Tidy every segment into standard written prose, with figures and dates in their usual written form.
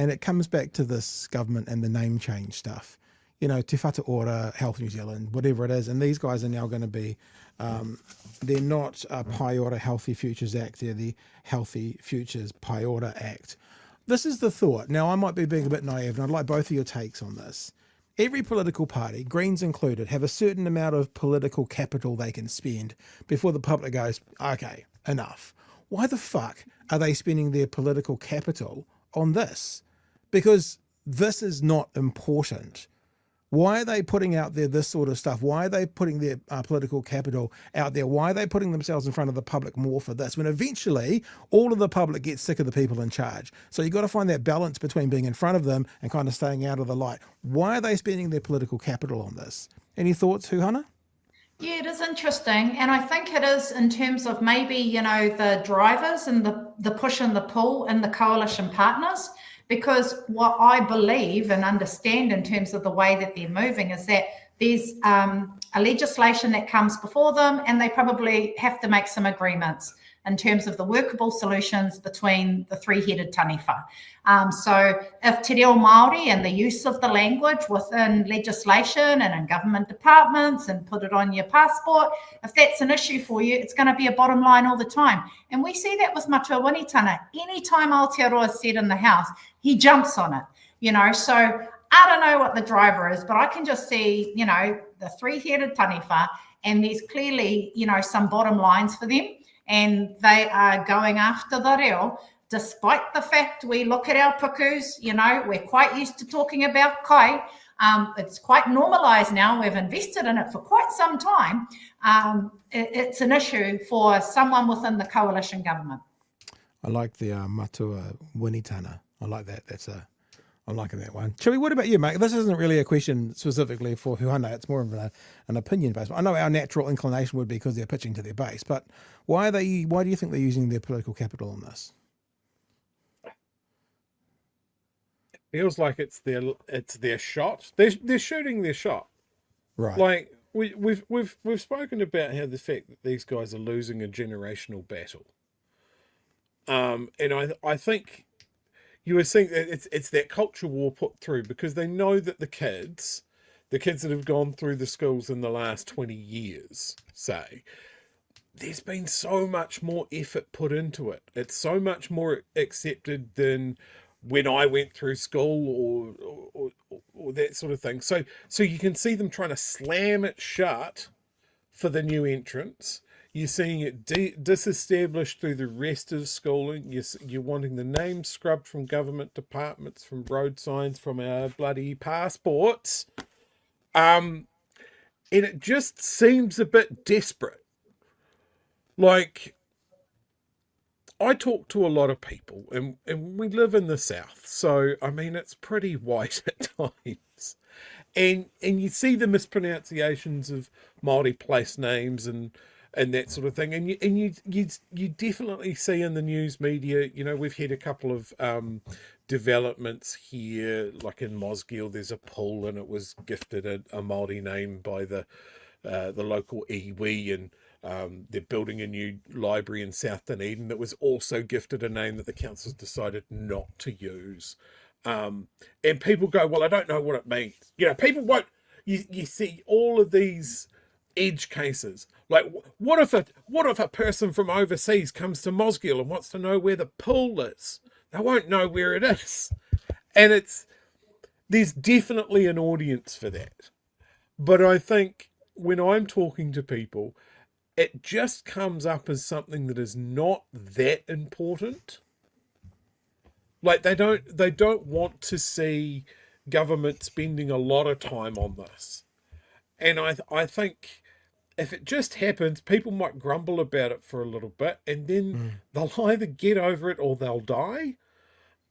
and it comes back to this government and the name change stuff. You know, Te Whatu Ora, Health New Zealand, whatever it is, and these guys are now going to be, they're not Pai Ora Healthy Futures Act, they're the Healthy Futures Pai Ora Act. This is the thought. Now, I might be being a bit naive, and I'd like both of your takes on this. Every political party, Greens included, have a certain amount of political capital they can spend before the public goes, okay, enough. Why the fuck are they spending their political capital on this? Because this is not important. Why are they putting out there this sort of stuff? Why are they putting their political capital out there? Why are they putting themselves in front of the public more for this? When eventually all of the public gets sick of the people in charge. So you've got to find that balance between being in front of them and kind of staying out of the light. Why are they spending their political capital on this? Any thoughts, Huhana? Yeah, it is interesting. And I think it is in terms of maybe, you know, the drivers and the push and the pull and the coalition partners. Because what I believe and understand in terms of the way that they're moving is that there's a legislation that comes before them, and they probably have to make some agreements in terms of the workable solutions between the three-headed taniwha. So if te reo Māori and the use of the language within legislation and in government departments and put it on your passport, if that's an issue for you, it's going to be a bottom line all the time. And we see that with Matua Winitana. Anytime Aotearoa is said in the House, he jumps on it, you know. So I don't know what the driver is, but I can just see, you know, the three-headed taniwha, and there's clearly, you know, some bottom lines for them. And they are going after the reo, despite the fact we look at our pukus, you know, we're quite used to talking about kai. It's quite normalised now. We've invested in it for quite some time. It's an issue for someone within the coalition government. I like the Matua Winitana. I like that. I'm liking that one. Chewie, what about you, mate? This isn't really a question specifically for Huhana. It's more of an opinion based. I know our natural inclination would be because they're pitching to their base, but why do you think they're using their political capital on this? It feels like it's their shot. They're shooting their shot. Right. Like we've spoken about how the fact that these guys are losing a generational battle. And I think you were saying that it's that culture war put through, because they know that the kids that have gone through the schools in the last 20 years, say, there's been so much more effort put into it. It's so much more accepted than when I went through school or that sort of thing. So you can see them trying to slam it shut for the new entrants. You're seeing it disestablished through the rest of schooling. You're wanting the name scrubbed from government departments, from road signs, from our bloody passports. And it just seems a bit desperate. Like, I talk to a lot of people, and we live in the South. So, I mean, it's pretty white at times. And you see the mispronunciations of Māori place names and that sort of thing, and you definitely see in the news media, you know, we've had a couple of developments here, like in Mosgiel, there's a pool, and it was gifted a Māori name by the local iwi, and they're building a new library in South Dunedin that was also gifted a name that the council's decided not to use. And people go, well, I don't know what it means. You know, people won't. You see all of these edge cases. Like, what if a person from overseas comes to Mosgiel and wants to know where the pool is? They won't know where it is. And there's definitely an audience for that. But I think when I'm talking to people, it just comes up as something that is not that important. Like, they don't want to see government spending a lot of time on this. And I think if it just happens, people might grumble about it for a little bit, and then they'll either get over it or they'll die.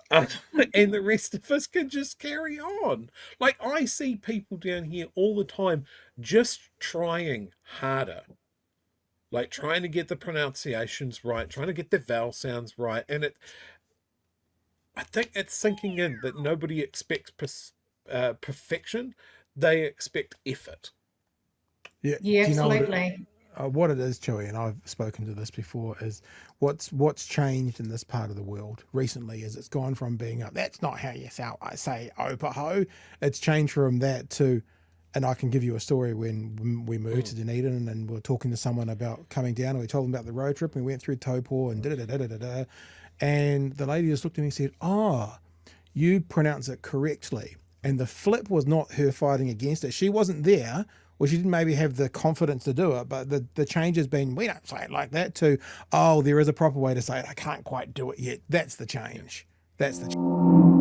And the rest of us can just carry on. Like, I see people down here all the time just trying harder. Like, trying to get the pronunciations right, trying to get the vowel sounds right. And I think it's sinking in that nobody expects perfection. They expect effort. Yeah, absolutely. what it is, Chewie, and I've spoken to this before, is what's changed in this part of the world recently is it's gone from being that's not how you say opaho. It's changed from that to, and I can give you a story when we moved to Dunedin and we were talking to someone about coming down and we told them about the road trip and we went through Taupo and da-da-da-da-da-da, and the lady just looked at me and said, "Oh, you pronounce it correctly." And the flip was not her fighting against it. She wasn't there, or she didn't maybe have the confidence to do it, but the change has been, we don't say it like that, to, oh, there is a proper way to say it. I can't quite do it yet. That's the change. That's the change.